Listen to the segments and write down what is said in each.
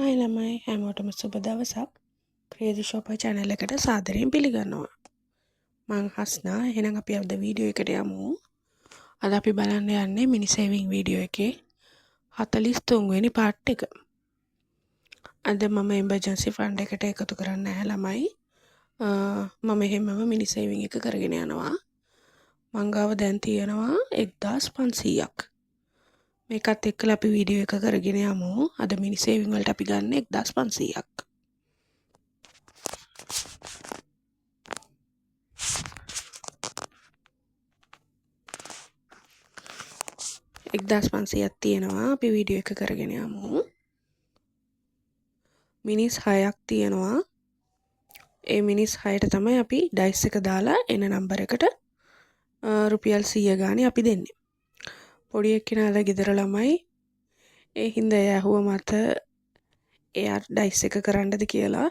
Hi ළමයි හැමෝටම සුබ දවසක්. ක්‍රේසි ෂොපර් channel එකට සාදරයෙන් පිළිගන්නවා. මං හස්නා. එහෙනම් අපි අද වීඩියෝ එකට යමු. අද අපි බලන්න යන්නේ මිනි සේවිං වීඩියෝ එකේ 43 වෙනි පාර්ට් එක. අද මම එමර්ජන්සි ෆන්ඩ් එකට එකතු කරන්න නැහැ ළමයි. මම එහෙමම මිනි සේවිං එක කරගෙන යනවා. මං ගාව දැන් තියෙනවා 1500ක්. මේකත් එක්කලා අපි වීඩියෝ එක කරගෙන යමු. අද මිනි සේවිං වලට අපි ගන්න 1500ක්. එක්දස් පන්සියක් තියෙනවා. අපි වීඩියෝ එක කරගෙන යමු. මිනිස් 6ක් තියෙනවා. ඒ මිනිස් 6ට තමයි අපි ඩයිස් එක දාලා එන නම්බර එකට රුපියල් 100 ගානේ අපි දෙන්නේ. පොඩි එක්කෙනාලා ගෙදර ළමයි. ඒ හින්දා එයා ඇහුව මට එයා ඩයිස් එක කරන්නද කියලා.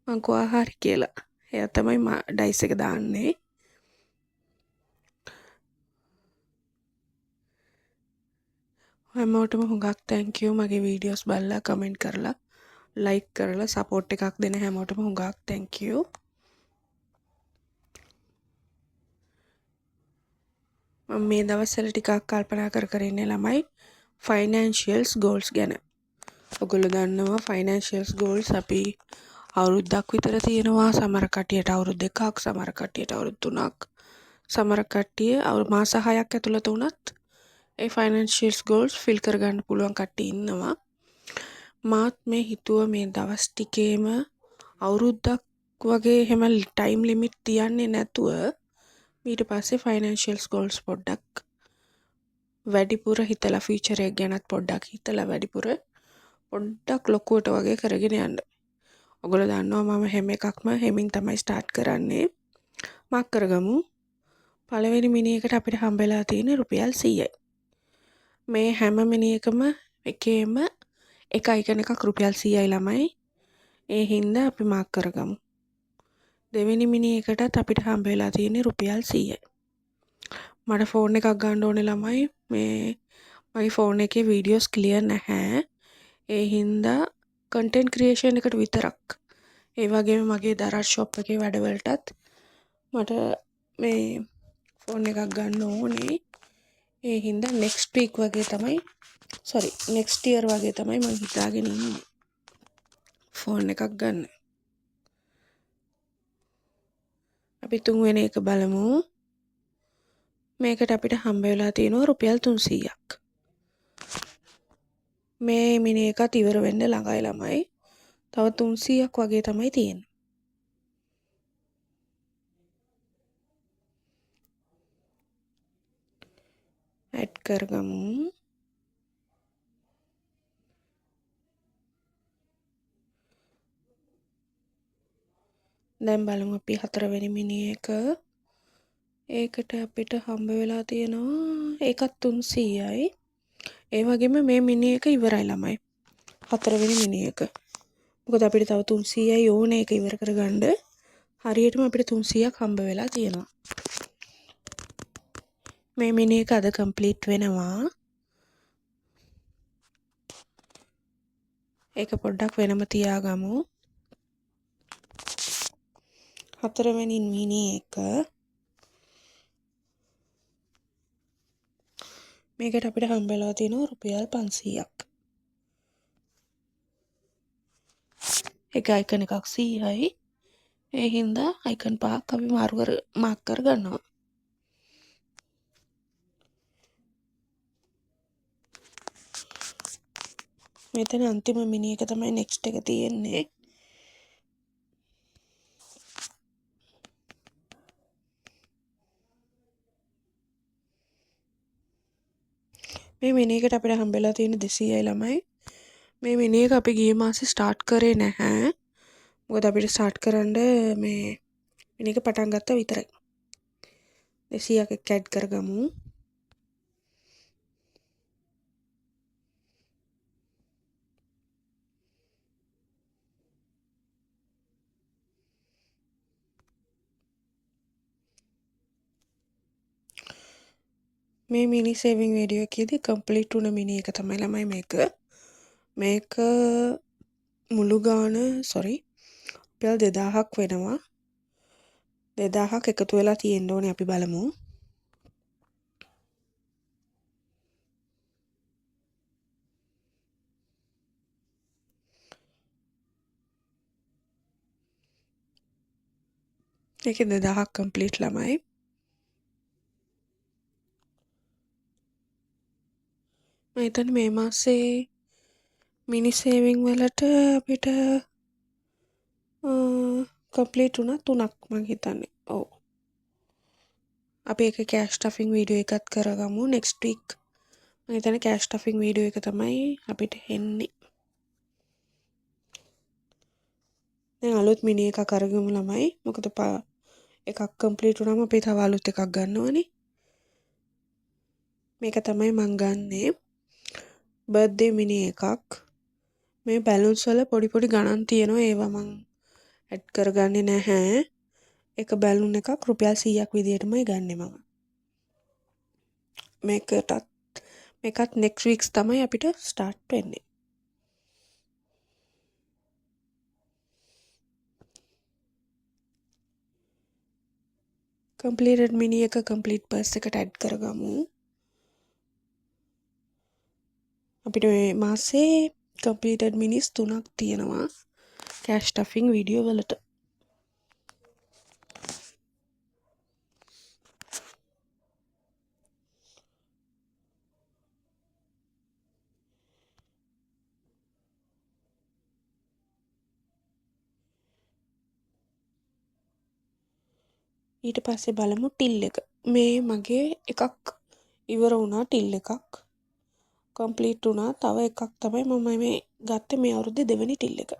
මං කිව්වා හරි කියලා. එයා තමයි ඩයිස් එක දාන්නේ. හැමෝටම හුඟක් thank you මගේ වීඩියෝස් බලලා කමෙන්ට් කරලා ලයික් කරලා සපෝට් එකක් දෙන හැමෝටම හුඟක් thank you. මම මේ දවස්වල ටිකක් කල්පනා කර ඉන්නේ ළමයි ෆයිනෑන්ෂියල්ස් ගෝල්ස් ගැන. ඔයගොල්ලෝ දන්නවා ෆයිනෑන්ෂියල්ස් ගෝල්ස් අපි අවුරුද්දක් විතර තියෙනවා. සමහර කට්ටියට අවුරුදු 2ක්, සමහර කට්ටියට අවුරුදු 3ක්, සමහර කට්ටිය මාස 6ක් ඇතුළත වුණත් ඒ ෆයිනෑන්ෂියල්ස් ගෝල්ස් ෆිල් කරගන්න පුළුවන් කට්ටිය ඉන්නවා. මාත් මේ හිතුව මේ දවස් ටිකේම අවුරුද්දක් වගේ එහෙම ටයිම් ලිමිට් තියන්නේ නැතුව ඊට පස්සේ ෆයිනෑන්ෂියල්ස් ගෝල්ස් පොඩ්ඩක් වැඩිපුර හිතලා ෆියුචර් එක ගැනත් පොඩ්ඩක් හිතලා වැඩිපුර පොඩ්ඩක් ලොකුවට වගේ කරගෙන යන්න. ඔයගොල්ලෝ දන්නවා මම හැම එකක්ම හෙමින් තමයි ස්ටාර්ට් කරන්නේ. මාක් කරගමු. පළවෙනි මිනි එකට අපිට හම්බෙලා තියෙන රුපියල් 100යි. මේ හැම මිනි එකම එකේම එක අයිකන් එකක් රුපියල් 100යි ළමයි. ඒ හින්දා අපි මාක් කරගමු. දෙවෙනි මිනි එකටත් අපිට හම්බෙලා තියෙන රුපියල් 100යි. මට ෆෝන් එකක් ගන්න ඕනේ ළමයි. මේ මගේ ෆෝන් එකේ වීඩියෝස් ක්ලියර් නැහැ. ඒ හින්දා කන්ටෙන්ට් ක්‍රියේෂන් එකට විතරක්. ඒ වගේම මගේ දරත් ෂොප් එකේ වැඩවලටත් මට මේ ෆෝන් එකක් ගන්න ඕනේ. ඒ හින්දා next week වගේ තමයි next year වගේ තමයි මම හිතාගෙන ඉන්නේ ෆෝන් එකක් ගන්න. අපි තුන්වෙනි එක බලමු. මේකට අපිට හම්බ වෙලා තියෙනවා රුපියල් 300ක්. මේ මිනි එකත් ඉවර වෙන්න ළඟයි ළමයි. තව 300ක් වගේ තමයි තියෙන්නේ. ඇඩ් කරගමු. දැන් බලමු අපි හතරවෙනි මිනි එක. ඒකට අපිට හම්බ වෙලා තියෙනවා ඒකත් 300යි. ඒ වගේම මේ මිනි එක ඉවරයි ළමයි. හතරවෙනි මිනි එක. මොකද අපිට තව 300යි ඕනේ ඒක ඉවර කරගන්න. හරියටම අපිට 300ක් හම්බ වෙලා තියෙනවා. මේ මිනි එක අද කම්ප්ලීට් වෙනවා. ඒක පොඩ්ඩක් වෙනම තියාගමු. හතරවෙනි මිනි එක. මේකට අපිට හම්බෙලා තියෙනවා රුපියල් 500ක්. එක අයිකන් එකක් 100යි. ඒ හින්දා අයිකන් පහක් අපි මාක් කර ගන්නවා. මෙතන අන්තිම මිනි එක තමයි next එක තියෙන්නේ. මේ මිනි එකට අපිට හම්බෙලා තියෙන 200යි ළමයි. මේ මිනි එක අපි ගිය මාසේ ස්ටාර්ට් කරේ නැහැ. මොකද අපිට ස්ටාර්ට් කරන්න මේ මිනි එක පටන් ගත්තා විතරයි. 200ක් එක්ක ඇඩ් කරගමු. මේ මිනි සේවිං වීඩියෝ එකේදී කම්ප්ලීට් වුණ මිනි එක තමයි ළමයි මේක. මේක මුළු ගාන රුපියල් 2000ක් වෙනවා. 2000ක් එකතු වෙලා තියෙන්න ඕනේ අපි බලමු. ඒකේ 2000ක් කම්ප්ලීට් ළමයි. මම හිතන්නේ මේ මාසේ මිනි සේවිං වලට අපිට කම්ප්ලීට් වුණා 3ක් මම හිතන්නේ. ඔව්. අපි ඒක කෑෂ් ස්ටෆින් වීඩියෝ එකත් කරගමු නෙක්ස්ට් වීක්. මම හිතන්නේ කෑෂ් ස්ටෆින් වීඩියෝ එක තමයි අපිට එන්නේ. දැන් අලුත් මිනි එකක් අරගමු ළමයි. මොකද එකක් කම්ප්ලීට් වුණාම අපි තව අලුත් එකක් ගන්නවනේ. මේක තමයි මං ගන්නේ. බර්ත්ඩේ මිනි එකක්. මේ බැලුන්ස් වල පොඩි පොඩි ගණන් තියෙනවා. ඒවා මං ඇඩ් කරගන්නේ නැහැ. එක බැලුන් එකක් රුපියල් 100ක් විදියටමයි ගන්නෙ මම. මේකත් නෙක්ස්ට් වීක්ස් තමයි අපිට ස්ටාර්ට් වෙන්නේ. කම්ප්ලීටඩ් මිනි එක කම්ප්ලීට් පර්ස් එකට ඇඩ් කරගමු. අපිට මේ මාසේ කම්ප්ලීටඩ් මිනිස් 3ක් තියෙනවා කෑෂ් ස්ටෆින් වීඩියෝ වලට. ඊට පස්සේ බලමු ටිල් එක. මේ මගේ එකක් ඉවර වුණා ටිල් එකක්. කම්ප්ලීට් වුණා. තව එකක් තමයි මම මේ ගත්තේ මේ අවුරුද්දේ දෙවෙනි ටිල් එක.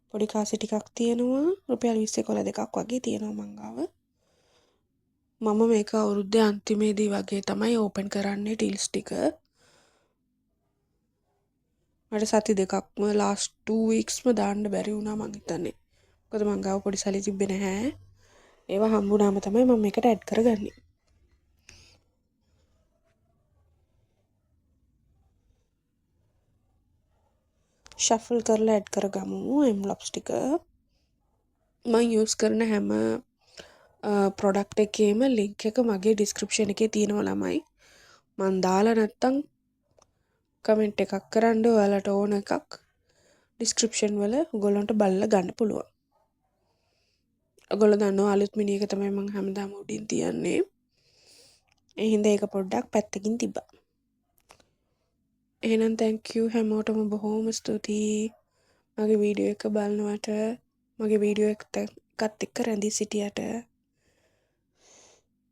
පොඩි කාසි ටිකක් තියෙනවා. රුපියල් 20 දෙකක් වගේ තියෙනවා මං ගාව. මම මේක අවුරුද්දේ අන්තිමේදී වගේ තමයි ඕපන් කරන්නේ ටිල්ස් ටික. මට සති දෙකක්ම ලාස්ට් 2 වීක්ස්ම දාන්න බැරි වුණා මං හිතන්නේ. මොකද මං ගාව පොඩි සල්ලි තිබ්බේ නැහැ. ඒවා හම්බුනාම තමයි මම මේකට ඇඩ් කරගන්නේ. ෂෆල් කරලා ඇඩ් කරගමු එන්වලොප්ස් ටික. මම යූස් කරන හැම ප්‍රොඩක්ට් එකේම ලින්ක් එක මගේ ඩිස්ක්‍රිප්ෂන් එකේ තියෙනවා ළමයි. මම දාලා නැත්තම් කමෙන්ට් එකක් කරන්න ඔයාලට ඕන එකක් ඩිස්ක්‍රිප්ෂන් වල ඔයගොල්ලන්ට බලලා ගන්න පුළුවන්. ඔයගොල්ලෝ දන්නවා අලුත් මිනි එක තමයි මම හැමදාම උඩින් තියන්නේ. ඒ හින්දා ඒක පොඩ්ඩක් පැත්තකින් තිබ්බා. එහෙනම් thank you හැමෝටම බොහොම ස්තුතියි. මගේ වීඩියෝ එක බලනවට මගේ වීඩියෝ එකත් එක්ක රැඳී සිටියට.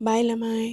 බයි ළමයි.